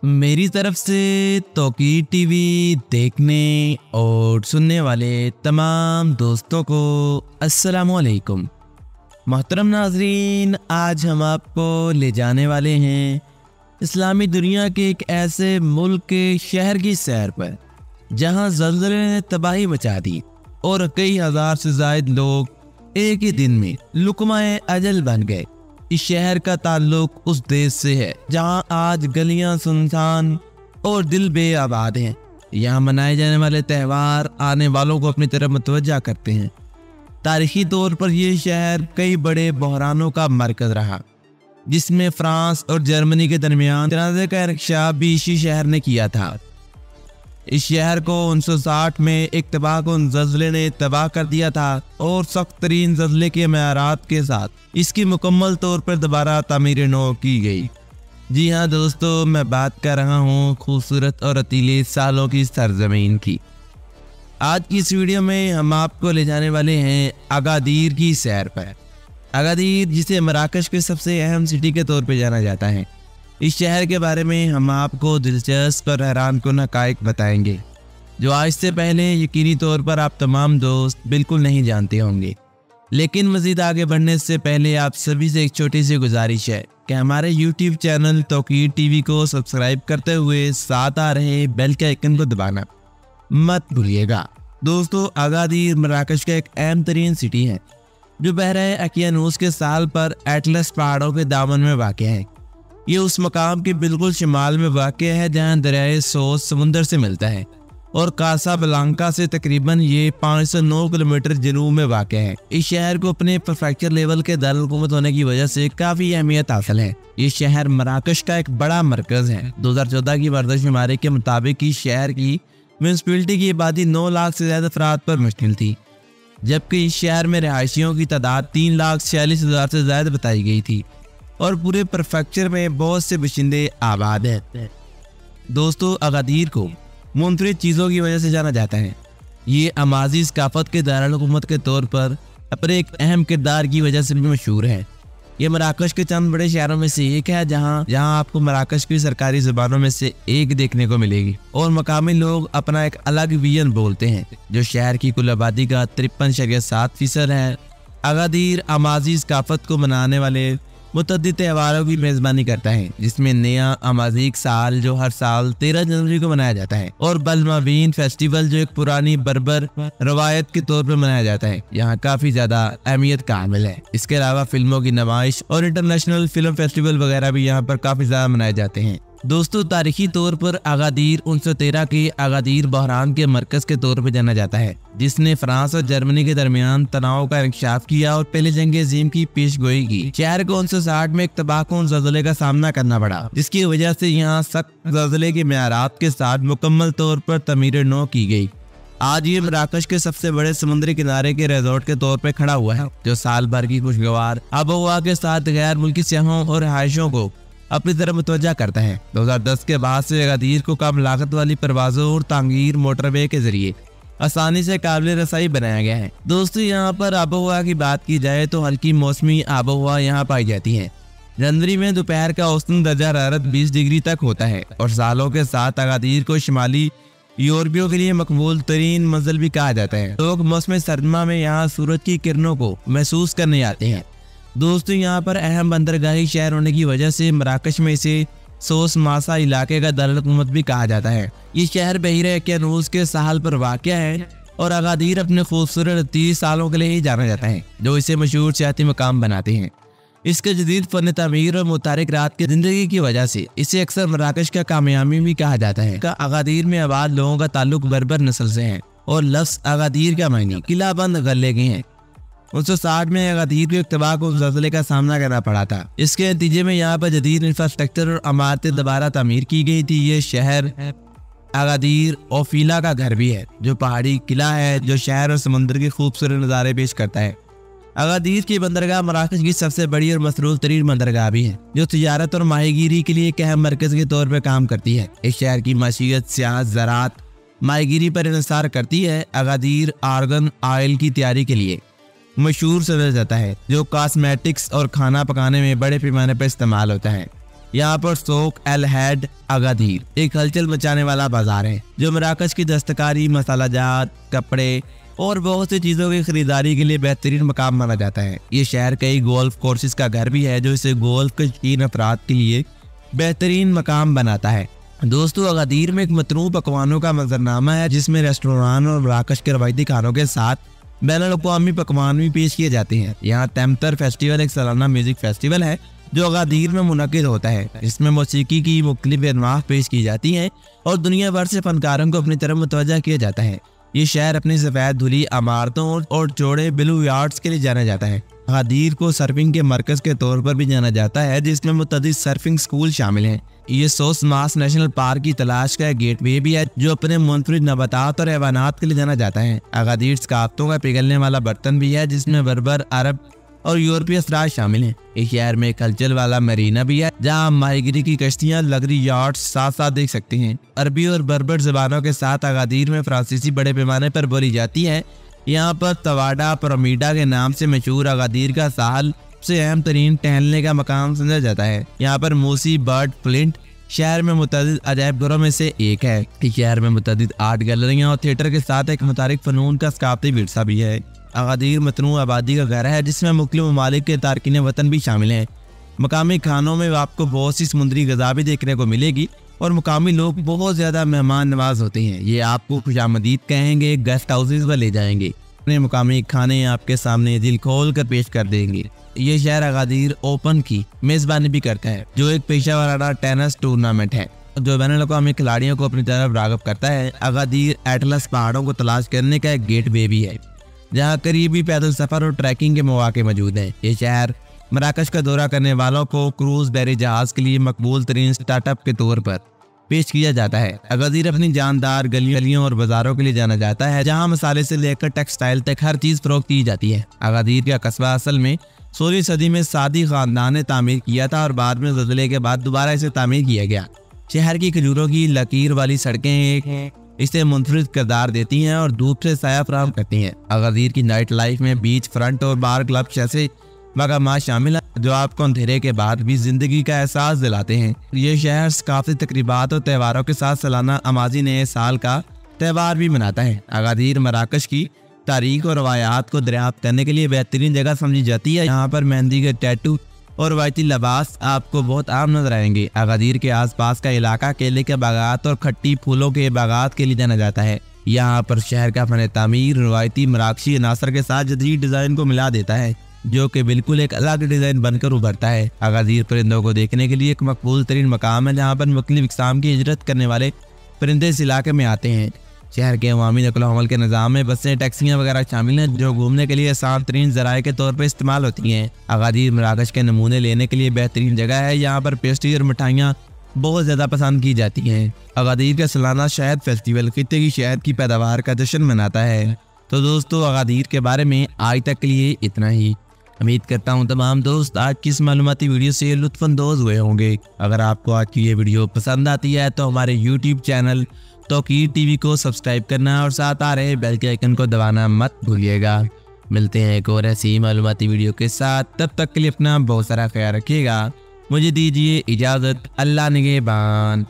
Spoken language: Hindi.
मेरी तरफ से तौकीर टीवी देखने और सुनने वाले तमाम दोस्तों को अस्सलामुअलैकुम। मोहतरम नाज़रीन, आज हम आपको ले जाने वाले हैं इस्लामी दुनिया के एक ऐसे मुल्क के शहर की सैर पर जहां ज़ल्ज़ले ने तबाही मचा दी और कई हज़ार से ज़ायद लोग एक ही दिन में लुक़माए अजल बन गए। इस शहर का ताल्लुक उस देश से है जहां आज गलियां सुनसान और दिल बेआबाद हैं। यहाँ मनाए जाने वाले त्यौहार आने वालों को अपनी तरफ मुतवज्जा करते हैं। तारीखी तौर पर यह शहर कई बड़े बहरानों का मरकज रहा, जिसमें फ्रांस और जर्मनी के दरमियान तनाज़े का इंकशाफ भी इसी शहर ने किया था। इस शहर को 1960 में एक तबाहकुन ज़ल्ज़ले ने तबाह कर दिया था और सख्त तरीन ज़ल्ज़ले के मयारात के साथ इसकी मुकम्मल तौर पर दोबारा तामीर नौ की गई। जी हाँ दोस्तों, मैं बात कर रहा हूँ खूबसूरत और रतीले सालों की सरजमीन की। आज की इस वीडियो में हम आपको ले जाने वाले हैं अगादीर की सैर पर। अगादीर, जिसे मराकश के सबसे अहम सिटी के तौर पर जाना जाता है, इस शहर के बारे में हम आपको दिलचस्प और हैरानकुन हक़ाइक़ बताएंगे जो आज से पहले यकीनी तौर पर आप तमाम दोस्त बिल्कुल नहीं जानते होंगे। लेकिन मज़ीद आगे बढ़ने से पहले आप सभी से एक छोटी सी गुजारिश है कि हमारे YouTube चैनल तौकीर टीवी को सब्सक्राइब करते हुए साथ आ रहे बेल के आइकन को दबाना मत भूलिएगा। दोस्तों, अगादीर मराकश का एक अहम तरीन सिटी है जो बहरे अकियानूस के साल पर एटलस पहाड़ों के दामन में वाक़ है। ये उस मकाम के बिल्कुल शिमाल में वाक़ है जहाँ दरियाए सोस समुंदर से मिलता है और कासाब्लांका से तकरीबन ये 509 किलोमीटर जनूब में वाक़ है। इस शहर को अपने प्रीफेक्चर लेवल के दारुल-हुकूमत होने की वजह से काफ़ी अहमियत हासिल है। ये शहर मराकश का एक बड़ा मरकज़ है। 2014 की मरदमशुमारी के मुताबिक इस शहर की म्यूनसिपलिटी की आबादी 9 लाख से ज़्यादा अफराद पर मुश्तमिल थी, जबकि इस शहर में रहायशियों की तादाद 3,46,000 से ज़्यादा बताई गई थी और पूरे प्रीफेक्चर में बहुत से बाशिंदे आबाद हैं। दोस्तों, अगादीर को मुनफरिद चीज़ों की वजह से जाना जाता है। ये अमाज़ी सकाफत के दारुल-हुकूमत के तौर पर अपने एक अहम किरदार की वजह से भी मशहूर है। ये मराकश के चंद बड़े शहरों में से एक है जहाँ आपको मराकश की सरकारी ज़ुबानों में से एक देखने को मिलेगी और मकामी लोग अपना एक अलग विजन बोलते हैं जो शहर की कुल आबादी का 53.7% है। अगादीर अमाज़ी सकाफत को मनाने वाले मुतअद्दिद त्योहारों की मेज़बानी करता है, जिसमें नया अमाज़ीक साल जो हर साल 13 जनवरी को मनाया जाता है और बलमावीन फेस्टिवल जो एक पुरानी बर्बर रवायत के तौर पर मनाया जाता है, यहाँ काफ़ी ज़्यादा अहमियत का हामिल है। इसके अलावा फिल्मों की नुमाइश और इंटरनेशनल फिल्म फेस्टिवल वगैरह भी यहाँ पर काफ़ी ज़्यादा मनाए जाते हैं। दोस्तों, तारीखी तौर पर अगादीर 1913 के अगादीर बहरान के मरकज़ के तौर पर जाना जाता है, जिसने फ्रांस और जर्मनी के दरमियान तनाव का इंकशाफ किया और पहले जंग अज़ीम की पेशगोई की। शहर को 1960 में एक तबाहकुन ज़ल्ज़ले का सामना करना पड़ा, जिसकी वजह से यहाँ सख्त ज़ल्ज़ले के मयारात के साथ मुकम्मल तौर पर तमीर नौ की गई। आज ये मराकश के सबसे बड़े समुद्री किनारे के रिजॉर्ट के तौर पर खड़ा हुआ है, जो साल भर की खुशगवार आबोहवा के साथ गैर मुल्की सयाहों और रहायशों को अपनी तरफ मुतवज्जा करता है। 2010 के बाद से अगादीर को कम लागत वाली परवाज़ों और तांगीर मोटरवे के जरिए आसानी से काबिल रसाई बनाया गया है। दोस्तों, यहाँ पर आबोहवा की बात की जाए तो हल्की मौसमी आबोहवा यहाँ पाई जाती है। जनवरी में दोपहर का औसतन दर्जा हरारत 20 डिग्री तक होता है और सालों के साथ अगादीर को शिमाली यूरोपियों के लिए मकबूल तरीन मंजिल भी कहा जाता है। लोग मौसम सरमा में यहाँ सूरज की किरणों को महसूस करने आते हैं। दोस्तों, यहाँ पर अहम बंदरगाही शहर होने की वजह से मराकश में इसे सोस मासा इलाके का दारुल-हुकूमत भी कहा जाता है। ये शहर बहरे अकियानूस के साहल पर वाक़ है और अगादीर अपने खूबसूरत 30 सालों के लिए ही जाना जाता है, जो इसे मशहूर सियाती मकाम बनाते हैं। इसके जदीद फन तामीर और मुतारिक रात की जिंदगी की वजह से इसे अक्सर मराकश का कामयाबी भी कहा जाता है। अगादीर में आबाद लोगों का ताल्लुक बर्बर नस्ल से है और लफ्ज़ अगादीर का मायने किला बंद गले के हैं। 1960 में अगादीर को एक तबाहकुन ज़ल्ज़ले का सामना करना पड़ा था। इसके नतीजे में यहाँ पर जदीद इंफ्रास्ट्रक्चर और इमारतें दोबारा तामीर की गई थी। ये शहर अगादीर ओफीला का घर भी है, जो पहाड़ी किला है जो शहर और समुद्र के खूबसूरत नज़ारे पेश करता है। अगादीर की बंदरगाह मराकश की सबसे बड़ी और मसरूफ तरीन बंदरगाह भी है, जो तिजारत और माहीगीरी के लिए एक अहम मरकज़ के तौर पर काम करती है। इस शहर की मशीयत सियाहत ज़राअत माहीगीरी पर इंसार करती है। अगादीर आर्गन ऑयल की तैयारी के लिए मशहूर समझा जाता है, जो कॉस्मेटिक्स और खाना पकाने में बड़े पैमाने पर इस्तेमाल होता है। यहाँ पर सोक एल हैड अगादीर एक हलचल मचाने वाला बाजार है, जो मराकश की दस्तकारी, मसाला जात, कपड़े और बहुत सी चीजों की खरीदारी के लिए बेहतरीन मकाम माना जाता है। ये शहर कई गोल्फ कोर्सेज का घर भी है, जो इसे गोल्फ के शौकीन अफराद के लिए बेहतरीन मकाम बनाता है। दोस्तों, अगादीर में एक मतनू पकवानों का मंजरनामा है, जिसमें रेस्टोरेंट और मराकश के रवायती खानों के साथ बैनुल-अक़वामी पकवान भी पेश किए जाते हैं। यहाँ तमतर फेस्टिवल एक सालाना म्यूजिक फेस्टिवल है, जो अगादीर में मुनक़िद होता है। इसमें मौसीकी की मुख्तलिफ अनवाह पेश की जाती हैं और दुनिया भर से फनकारों को अपनी तरफ मुतवज्जा किया जाता है। ये शहर अपनी सफ़ेद धुली इमारतों और चौड़े ब्लू यार्ड्स के लिए जाना जाता है। अगादीर को सर्फिंग के मरकज़ के तौर पर भी जाना जाता है, जिसमें मुतअद्दिद सर्फिंग स्कूल शामिल हैं। ये सोस मास नेशनल पार्क की तलाश का गेटवे भी है, जो अपने मुनफरिद नबातात और हैवानात के लिए जाना जाता है। अगादीर सकाफ़तों का पिघलने वाला बर्तन भी है, जिसमें बर्बर, अरब और यूरोपीय असरार शामिल हैं। इस शहर में एक हलचल वाला मरीना भी है, जहाँ माहीगिरी की कश्तियाँ, लग्जरी यार्ड्स साथ साथ देख सकते हैं। अरबी और बर्बर ज़बानों के साथ अगादीर में फ्रांसीसी बड़े पैमाने पर बोली जाती है। यहाँ पर तवाडा पिरामिडा के नाम से मशहूर अगादीर का साहल सबसे अहम तरीन टहलने का मकाम समझा जाता है। यहाँ पर मूसी बर्ड फ्लिंट शहर में मुतअद्दिद अजायब घरों में से एक है। इस शहर में मुतअद्दिद आर्ट गैलरियाँ और थिएटर के साथ एक मुतारिक फ़नून का सकाफ़ती विरसा भी है। अगादीर मतनू आबादी का घर है, जिसमें मुख्तलिफ ममालिक के तारकीन वतन भी शामिल हैं। मकामी खानों में आपको बहुत सी समुद्री ग़िज़ा भी देखने को मिलेगी और मुकामी लोग बहुत ज़्यादा मेहमान नवाज होते हैं। ये आपको खुशामदीद कहेंगे, गेस्ट हाउसेज पर ले जाएंगे, अपने मुकामी खाने आपके सामने दिल खोल कर पेश कर देंगे। ये शहर अगादीर ओपन की मेज़बानी भी करता है, जो एक पेशा वाराना टेनिस टूर्नामेंट है, जो बैनुल-अक़वामी खिलाड़ियों को अपनी तरफ राग़िब करता है। अगादीर एटलस पहाड़ों को तलाश करने का एक गेटवे भी है, जहाँ करीबी पैदल सफ़र और ट्रैकिंग के मौके मौजूद हैं। ये शहर मराकश का दौरा करने वालों को क्रूज़ बैरी जहाज के लिए मकबूल तरीन स्टार्टअप के तौर पर पेश किया जाता है। अगादीर अपनी जानदार गलियों और बाजारों के लिए जाना जाता है, जहाँ मसाले से लेकर टेक्सटाइल तक हर चीज़ फरोख्त की जाती है। अगादीर का कस्बा असल में 16वीं सदी में सादी ख़ानदान ने तामीर किया था और बाद में ज़लज़ले के बाद दोबारा इसे तामीर किया गया। शहर की खजूरों की लकीर वाली सड़कें इसे मुनफरिद किरदार देती हैं और धूप से साया फराहम करती हैं। अगादीर की नाइट लाइफ में बीच फ्रंट और बार क्लब जैसे मकामात शामिल हैं, जो आपको अंधेरे के बाद भी जिंदगी का एहसास दिलाते हैं। ये शहर काफ़ी तकरीबात और त्योहारों के साथ सालाना अमाजी नए साल का त्यौहार भी मनाता है। अगादीर मराकश की तारीख और रवायात को दरियाफ्त करने के लिए बेहतरीन जगह समझी जाती है। यहाँ पर मेहंदी के टैटू और रवायती लिबास आपको बहुत आम नजर आएंगे। अगादीर के आसपास का इलाका केले के बागात और खट्टी फूलों के बागात के लिए जाना जाता है। यहाँ पर शहर का फन तामीर रवायती मराकशी अनासर के साथ जदीद डिज़ाइन को मिला देता है, जो कि बिल्कुल एक अलग डिज़ाइन बनकर उभरता है। अगादीर परिंदों को देखने के लिए एक मकबूल तरीन मकाम है, जहाँ पर मुख्तलिफ इक़साम की हिजरत करने वाले परिंदे इस इलाके में आते हैं। शहर के अवामी नक़ल हमल के निज़ाम में बसें, टैक्सियाँ वगैरह शामिल हैं, जो घूमने के लिए आसान तरीन ज़राए के तौर पर इस्तेमाल होती हैं। अगादीर मराकश के नमूने लेने के लिए बेहतरीन जगह है। यहाँ पर पेस्ट्री और मिठाइयाँ बहुत ज़्यादा पसंद की जाती हैं। अगादीर का सालाना शहद फेस्टिवल खित्ते की शहद की पैदावार का जश्न मनाता है। तो दोस्तों, अगादीर के बारे में आज तक के लिए इतना ही। उम्मीद करता हूँ तमाम दोस्त आज की इस मालूमाती वीडियो से लुत्फ़अंदोज़ हुए होंगे। अगर आपको आज की ये वीडियो पसंद आती है तो हमारे यूट्यूब चैनल तौकीर टीवी को सब्सक्राइब करना और साथ आ रहे बेल के आइकन को दबाना मत भूलिएगा। मिलते हैं एक और ऐसी मालूमाती वीडियो के साथ, तब तक के लिए अपना बहुत सारा ख्याल रखिएगा। मुझे दीजिए इजाज़त। अल्लाह निगहबान।